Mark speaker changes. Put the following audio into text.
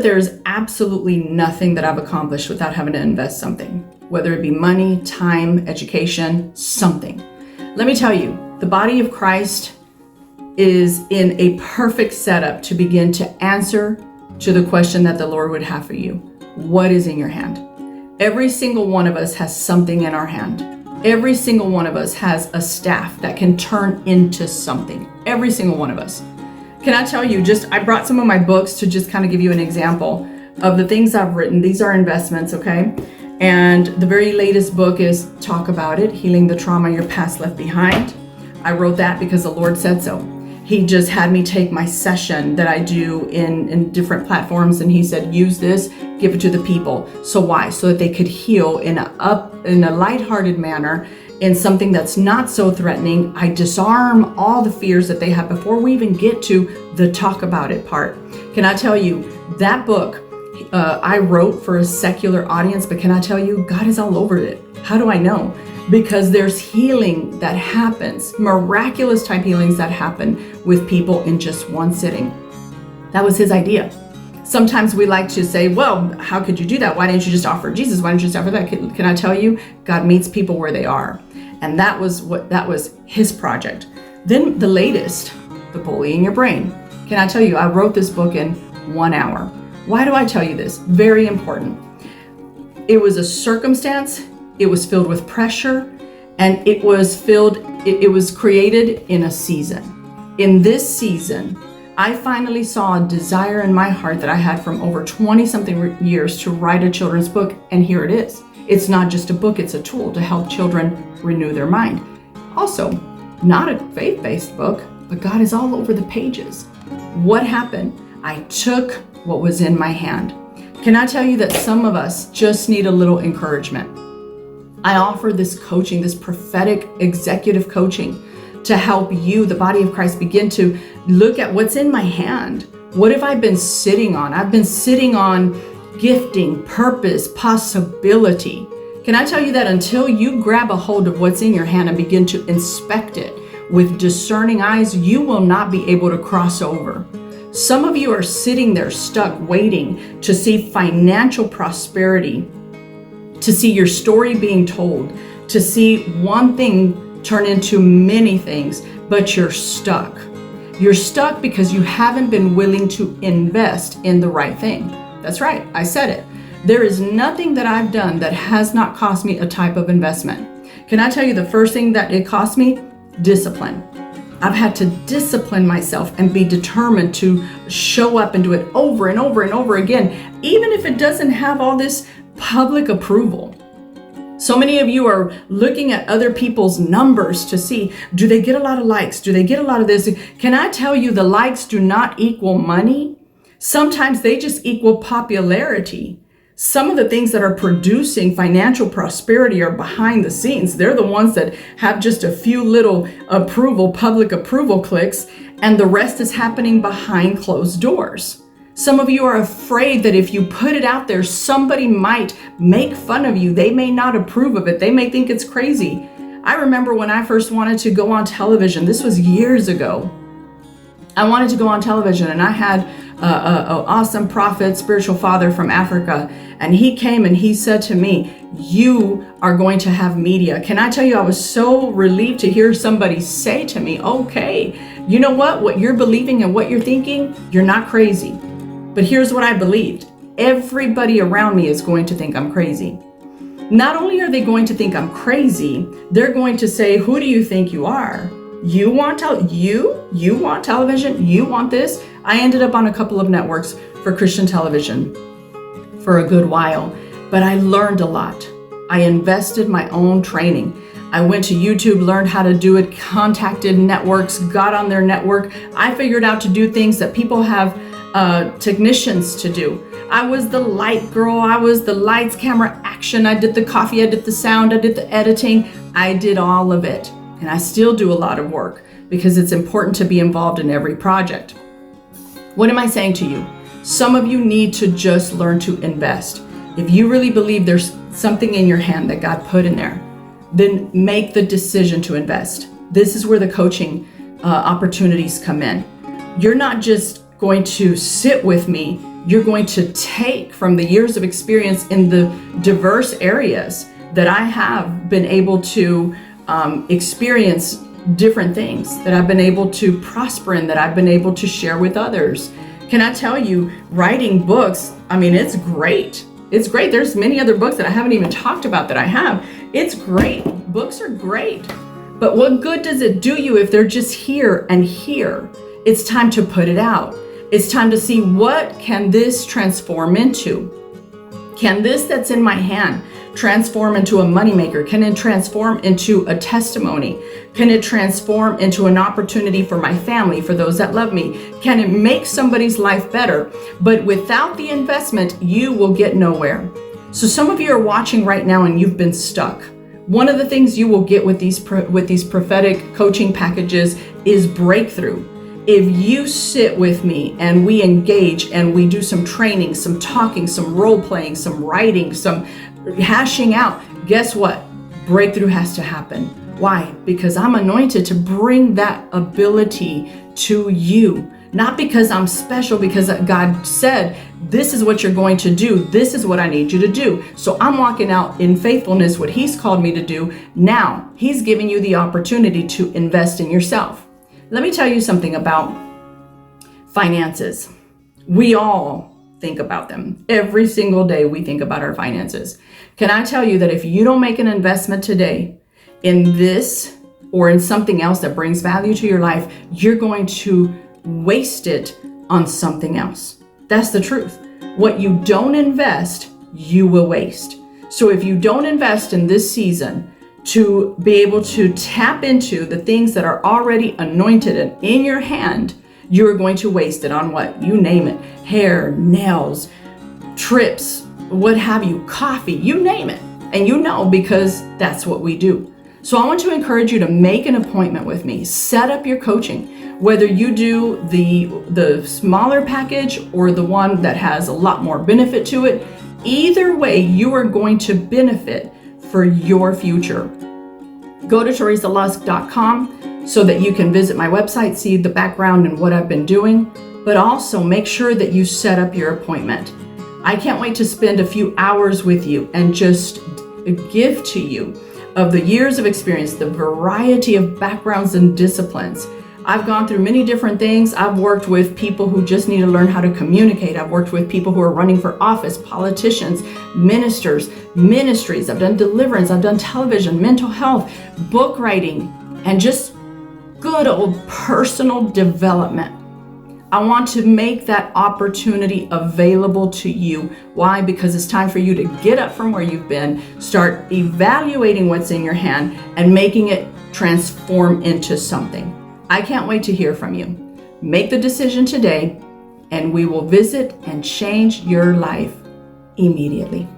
Speaker 1: that there is absolutely nothing that I've accomplished without having to invest something, whether it be money, time, education, something. Let me tell you, the body of Christ is in a perfect setup to begin to answer to the question that the Lord would have for you. What is in your hand? Every single one of us has something in our hand. Every single one of us has a staff that can turn into something. Every single one of us. Can I tell you, I brought some of my books to just kind of give you an example of the things I've written. These are investments, okay? And the very latest book is Talk About It, Healing the Trauma Your Past Left Behind. I wrote that because the Lord said so. He just had me take my session that I do in different platforms, and he said, use this, give it to the people. So why? So that they could heal in a lighthearted manner, in something that's not so threatening. I disarm all the fears that they have before we even get to the talk about it part. Can I tell you, that book I wrote for a secular audience, but can I tell you, God is all over it. How do I know? Because there's healing that happens, miraculous type healings that happen with people in just one sitting. That was his idea. Sometimes we like to say, well, how could you do that? Why didn't you just offer Jesus? Why didn't you just offer that? Can I tell you, God meets people where they are. And that was his project. Then the latest, The Bullying Your Brain. Can I tell you, I wrote this book in 1 hour. Why do I tell you this? Very important. It was a circumstance. It was filled with pressure, and it was created in a season. In this season, I finally saw a desire in my heart that I had from over 20 something years to write a children's book, and here it is. It's not just a book, it's a tool to help children renew their mind. Also, not a faith-based book, but God is all over the pages. What happened? I took what was in my hand. Can I tell you that some of us just need a little encouragement? I offer this coaching, this prophetic executive coaching, to help you, the body of Christ, begin to look at what's in my hand. What have I been sitting on? I've been sitting on gifting, purpose, possibility. Can I tell you that until you grab a hold of what's in your hand and begin to inspect it with discerning eyes, you will not be able to cross over. Some of you are sitting there stuck, waiting to see financial prosperity, to see your story being told, to see one thing turn into many things, but you're stuck. You're stuck because you haven't been willing to invest in the right thing. That's right, I said it. There is nothing that I've done that has not cost me a type of investment. Can I tell you the first thing that it cost me? Discipline. I've had to discipline myself and be determined to show up and do it over and over and over again, even if it doesn't have all this public approval. So many of you are looking at other people's numbers to see, do they get a lot of likes? Do they get a lot of this? Can I tell you, the likes do not equal money? Sometimes they just equal popularity. Some of the things that are producing financial prosperity are behind the scenes. They're the ones that have just a few little public approval clicks, and the rest is happening behind closed doors. Some of you are afraid that if you put it out there, somebody might make fun of you. They may not approve of it. They may think it's crazy. I remember when I first wanted to go on television, this was years ago. I wanted to go on television, and I had an awesome prophet, spiritual father from Africa, and he came and he said to me, you are going to have media. Can I tell you, I was so relieved to hear somebody say to me, okay, you know what you're believing and what you're thinking, you're not crazy. But here's what I believed. Everybody around me is going to think I'm crazy. Not only are they going to think I'm crazy, they're going to say, who do you think you are? You want television? You want this? I ended up on a couple of networks for Christian television for a good while, but I learned a lot. I invested my own training. I went to YouTube, learned how to do it, contacted networks, got on their network. I figured out to do things that people have technicians to do. I was the light girl. I was the lights, camera, action. I did the coffee. I did the sound. I did the editing. I did all of it. And I still do a lot of work because it's important to be involved in every project. What am I saying to you? Some of you need to just learn to invest. If you really believe there's something in your hand that God put in there, then make the decision to invest. This is where the coaching opportunities come in. You're not just going to sit with me You're going to take from the years of experience in the diverse areas that I have been able to experience different things, that I've been able to prosper in, that I've been able to share with others. Can I tell you, writing books, I mean, it's great. It's great. There's many other books that I haven't even talked about that I have. It's great. Books are great. But what good does it do you if they're just here and here? It's time to put it out. It's time to see, what can this transform into? Can this that's in my hand transform into a moneymaker? Can it transform into a testimony? Can it transform into an opportunity for my family, for those that love me? Can it make somebody's life better? But without the investment, you will get nowhere. So some of you are watching right now and you've been stuck. One of the things you will get with these prophetic coaching packages is breakthrough. If you sit with me and we engage and we do some training, some talking, some role playing, some writing, some hashing out, guess what? Breakthrough has to happen. Why? Because I'm anointed to bring that ability to you. Not because I'm special, because God said, this is what you're going to do. This is what I need you to do. So I'm walking out in faithfulness, what He's called me to do. Now He's giving you the opportunity to invest in yourself. Let me tell you something about finances. We all think about them. Every single day we think about our finances. Can I tell you that if you don't make an investment today in this or in something else that brings value to your life, you're going to waste it on something else. That's the truth. What you don't invest, you will waste. So if you don't invest in this season to be able to tap into the things that are already anointed and in your hand, you're going to waste it on what? You name it. Hair, nails, trips, what have you, coffee, you name it. And you know, because that's what we do. So I want to encourage you to make an appointment with me. Set up your coaching, whether you do the smaller package or the one that has a lot more benefit to it. Either way, you are going to benefit for your future. Go to teresalusk.com so that you can visit my website, see the background and what I've been doing, but also make sure that you set up your appointment. I can't wait to spend a few hours with you and just give to you of the years of experience, the variety of backgrounds and disciplines. I've gone through many different things. I've worked with people who just need to learn how to communicate. I've worked with people who are running for office, politicians, ministers, ministries. I've done deliverance. I've done television, mental health, book writing, and just good old personal development. I want to make that opportunity available to you. Why? Because it's time for you to get up from where you've been, start evaluating what's in your hand, and making it transform into something. I can't wait to hear from you. Make the decision today, and we will visit and change your life immediately.